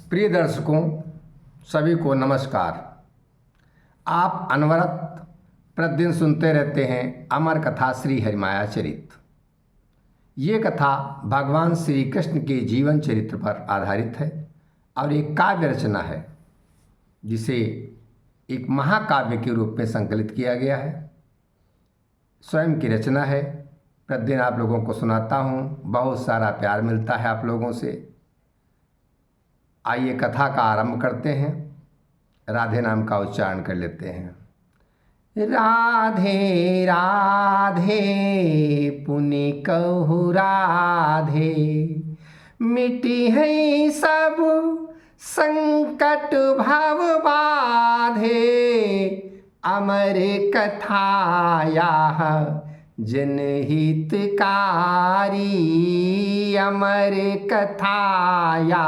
प्रिय दर्शकों, सभी को नमस्कार। आप अनवरत प्रतिदिन सुनते रहते हैं अमर कथा श्री हरिमाया चरित। ये कथा भगवान श्री कृष्ण के जीवन चरित्र पर आधारित है और एक काव्य रचना है जिसे एक महाकाव्य के रूप में संकलित किया गया है। स्वयं की रचना है। प्रतिदिन आप लोगों को सुनाता हूँ, बहुत सारा प्यार मिलता है आप लोगों से। आइए कथा का आरंभ करते हैं। राधे नाम का उच्चारण कर लेते हैं। राधे राधे पुनि कहु राधे, मिटी है सब संकट भव बाधे। अमर कथाया जनहितकारी, अमर कथाया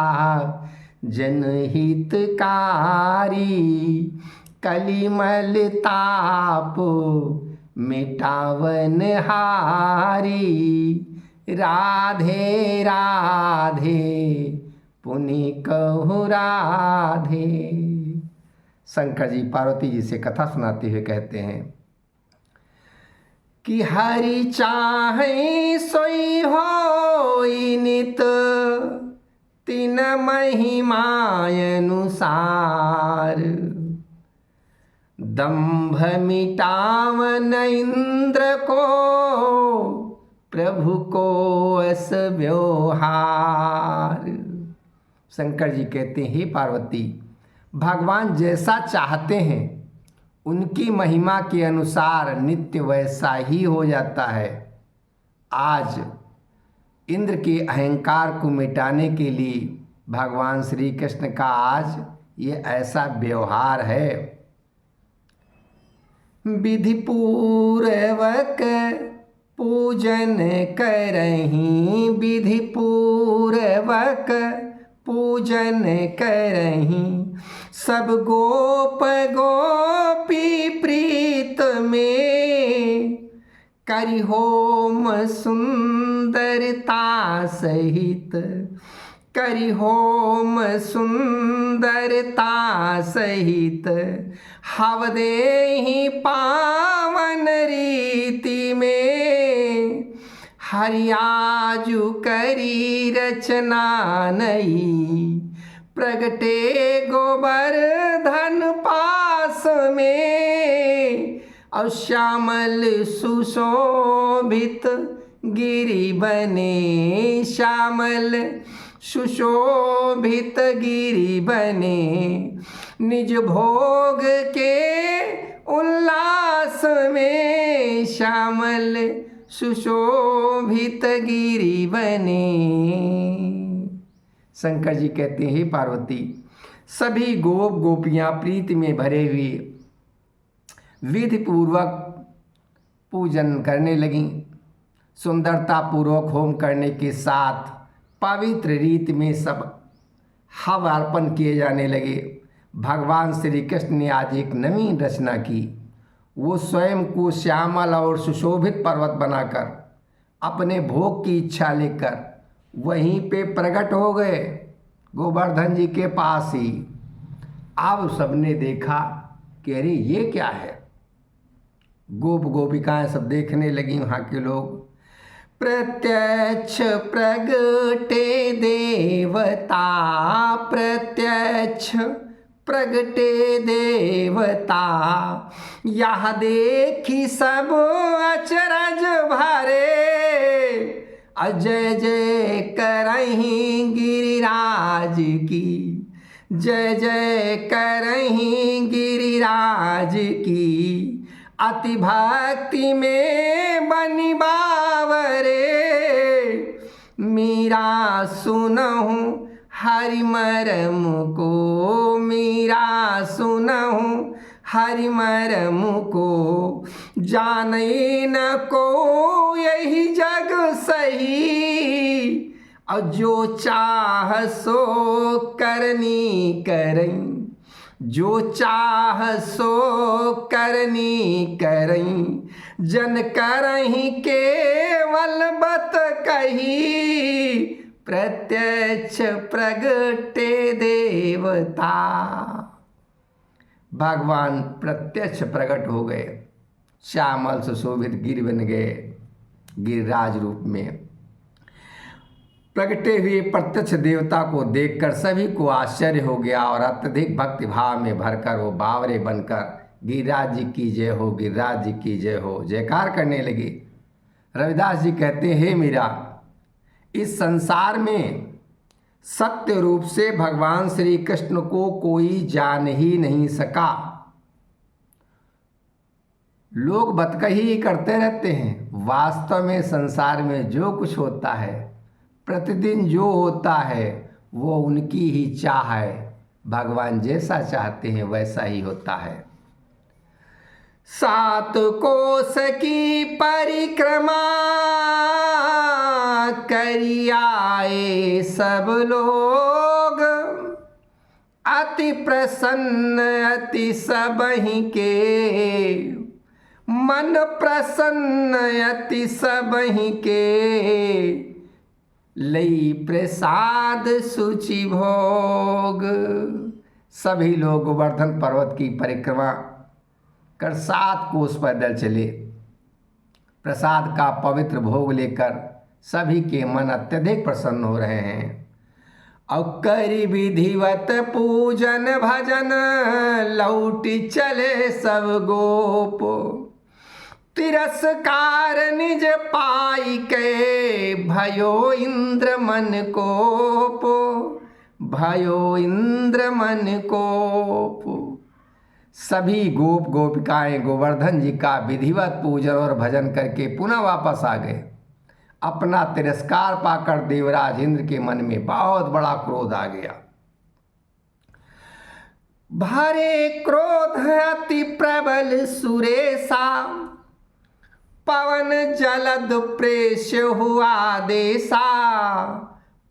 जनहितकारी। कलिमल ताप मिटावन हारी, राधे राधे पुनि कहु राधे। शंकर जी पार्वती जी से कथा सुनाते हुए कहते हैं कि हरि चाहे सोई होई नित, तिन महिमाय अनुसार। दंभ मिटावन इंद्र को, प्रभु को अस व्यवहार। शंकर जी कहते हैं, हे पार्वती, भगवान जैसा चाहते हैं उनकी महिमा के अनुसार नित्य वैसा ही हो जाता है। आज इंद्र के अहंकार को मिटाने के लिए भगवान श्री कृष्ण का आज ये ऐसा व्यवहार है। विधि पूर्वक पूजन करहीं, विधि पूर्वक पूजन करहीं। सब गोप गोपी प्रीत में, करि होम सुंदरता सहित, करि होम सुंदरता सहित। हव देहि पावन रीति में, हरियाजु करी रचना नई। प्रगटे गोवर्धन पास में, और श्यामल सुशोभित गिरि बने, श्यामल सुशोभित गिरि बने। निज भोग के उल्लास में, श्यामल सुशोभित गिरि बने। शंकर जी कहते हैं, हे पार्वती, सभी गोप गोपियाँ प्रीति में भरे हुए विधि पूर्वक पूजन करने लगीं। सुंदरता पूर्वक होम करने के साथ पवित्र रीति में सब हव अर्पण किए जाने लगे। भगवान श्री कृष्ण ने आज एक नवीन रचना की। वो स्वयं को श्यामल और सुशोभित पर्वत बनाकर अपने भोग की इच्छा लेकर वहीं पे प्रकट हो गए, गोवर्धन जी के पास ही। अब सबने देखा कि अरे ये क्या है। गोप गोपिकाएं सब देखने लगी, वहाँ के लोग। प्रत्यक्ष प्रगटे देवता, प्रत्यक्ष प्रगटे देवता। यह देखी सब अचरज भरे, जय जय करहीं गिरिराज की, जय जय करहीं गिरिराज की। अति भक्ति में बनि बावरे, मीरा सुनहु हरि मरम को, मीरा सुनहु हरि मरम को। जाने न को यही जग सही, और जो चाह सो करनी करई, जो चाह सो करनी करई। जन करहीं केवल बत कही, प्रत्यक्ष प्रगटे देवता। भगवान प्रत्यक्ष प्रकट हो गए, श्यामल सुशोभित गिर बन गए, गिरिराज रूप में प्रगटे हुए प्रत्यक्ष देवता को देखकर सभी को आश्चर्य हो गया और अत्यधिक भक्ति भाव में भरकर वो बावरे बनकर गिरिराज जी की जय हो, गिरिराज जी की जय हो जयकार करने लगे। रविदास जी कहते हैं, हे मीरा, इस संसार में सत्य रूप से भगवान श्री कृष्ण को कोई जान ही नहीं सका। लोग बतकही करते रहते हैं, वास्तव में संसार में जो कुछ होता है, प्रतिदिन जो होता है, वो उनकी ही चाह है। भगवान जैसा चाहते हैं वैसा ही होता है। 7 कोस की परिक्रमा करी आए सब लोग, अति प्रसन्न अति सबहि के, मन प्रसन्न अति सबहि के, लई प्रसाद सुचि भोग। सभी लोग गोवर्धन पर्वत की परिक्रमा कर 7 कोस पैदल चले। प्रसाद का पवित्र भोग लेकर सभी के मन अत्यधिक प्रसन्न हो रहे हैं। और करी विधिवत पूजन भजन, लौटी चले सब गोप, तिरस्कार निज पाई के, भयो इंद्र मन कोप, भयो इंद्र मन कोप। सभी गोप गोपिकाएं गोवर्धन जी का विधिवत पूजन और भजन करके पुनः वापस आ गए। अपना तिरस्कार पाकर देवराज इंद्र के मन में बहुत बड़ा क्रोध आ गया। भारे क्रोध अति प्रबल सुरेशा, पवन जलद प्रेष हुआ देसा,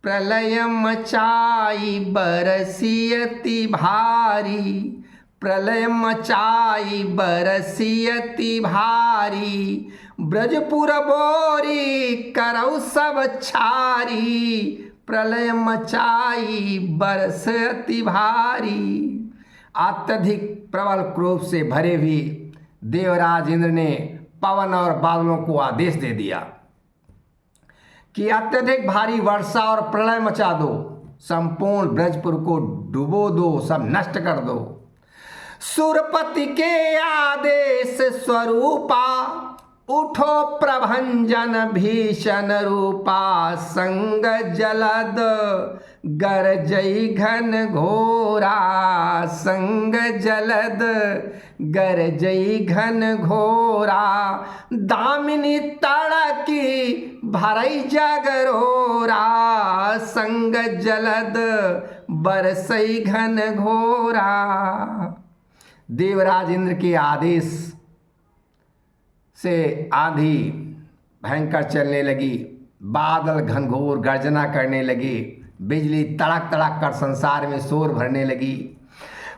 प्रलय मचाई बरसी अति भारी, प्रलय मचाई बरसी अति भारी, ब्रजपुर बोरी करौ सब छारी, प्रलय मचाई बरस अति भारी। अत्यधिक प्रबल क्रोध से भरे हुए देवराज इंद्र ने पवन और बादलों को आदेश दे दिया कि अत्यधिक भारी वर्षा और प्रलय मचा दो, संपूर्ण ब्रजपुर को डुबो दो, सब नष्ट कर दो। सुरपति के आदेश स्वरूपा, उठो प्रभंजन भीषण रूपा, संग जलद गरजई घन घोरा, संग जलद गरजई घन घोरा, दामिनी तड़की भरई जगरोरा, संग जलद बरसई घन घोरा। देवराज इंद्र के आदेश से आंधी भयंकर चलने लगी, बादल घनघोर गर्जना करने लगी, बिजली तड़क तड़क कर संसार में शोर भरने लगी।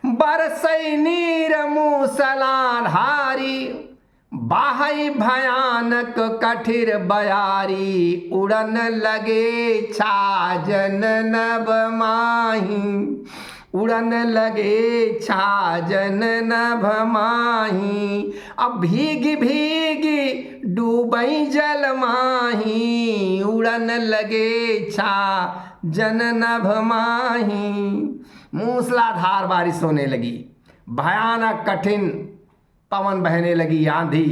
बरसई नीर मूसलाधारी, बाहई भयानक कठिर बयारी, उड़न लगे छाजन नभ माही, उड़न लगे छाजन नभ माही, अब भीग भीग डूबई जल माही, उड़न लगे छाजन नभ माही। मूसलाधार बारिश होने लगी, भयानक कठिन पवन बहने लगी, आंधी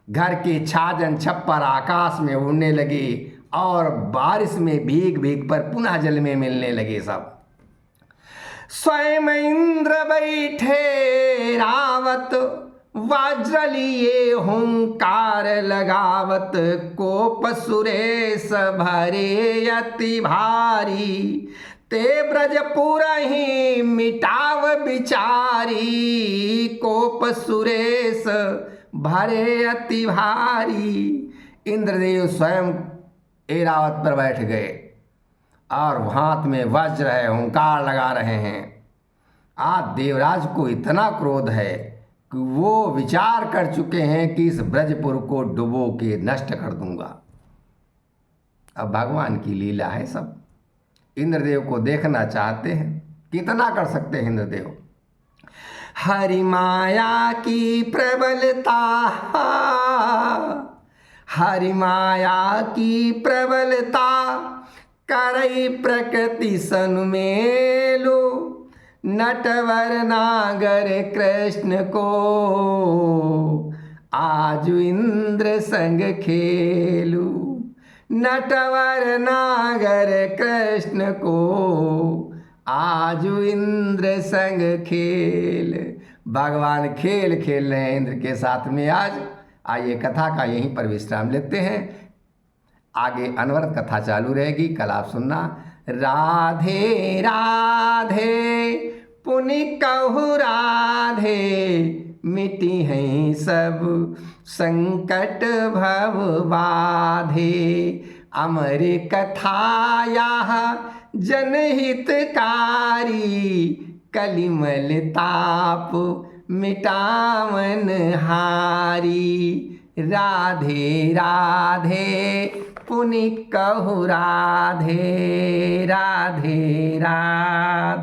घर के छाजन छप्पर आकाश में उड़ने लगे और बारिश में भीग भीग पर पुनः जल में मिलने लगे सब। स्वयं इंद्र बैठे रावत, वज्र लिए हुंकार लगावत, कोप सुरेश भरे अति भारी, ते ब्रजपुर ही मिटाव बिचारी, कोप सुरेश भरे अति भारी। इंद्रदेव स्वयं ऐरावत पर बैठ गए और हाथ में वज्र है, हुंकार लगा रहे हैं। आज देवराज को इतना क्रोध है कि वो विचार कर चुके हैं कि इस ब्रजपुर को डुबो के नष्ट कर दूंगा। अब भगवान की लीला है सब। इंद्रदेव को देखना चाहते हैं, कितना कर सकते हैं इंद्रदेव। हरि माया की प्रबलता, हरि माया की प्रबलता, करई प्रकृति सनु मेलो, नटवर नागर कृष्ण को, आजु इंद्र संग खेलू। नटवर नागर कृष्ण को, आजु इंद्र संग खेल। भगवान खेल खेल रहे हैं इंद्र के साथ में आज। आइए कथा का यहीं पर विश्राम लेते हैं, आगे अनवरत कथा चालू रहेगी, कल आप सुनना। राधे राधे पुनि कहु राधे, मिटी हैं सब संकट भव बाधे। अमर कथा यह जनहितकारी, कलिमल ताप मिटावन हारी। राधे राधे पुनि कहु राधे, राधे राधे।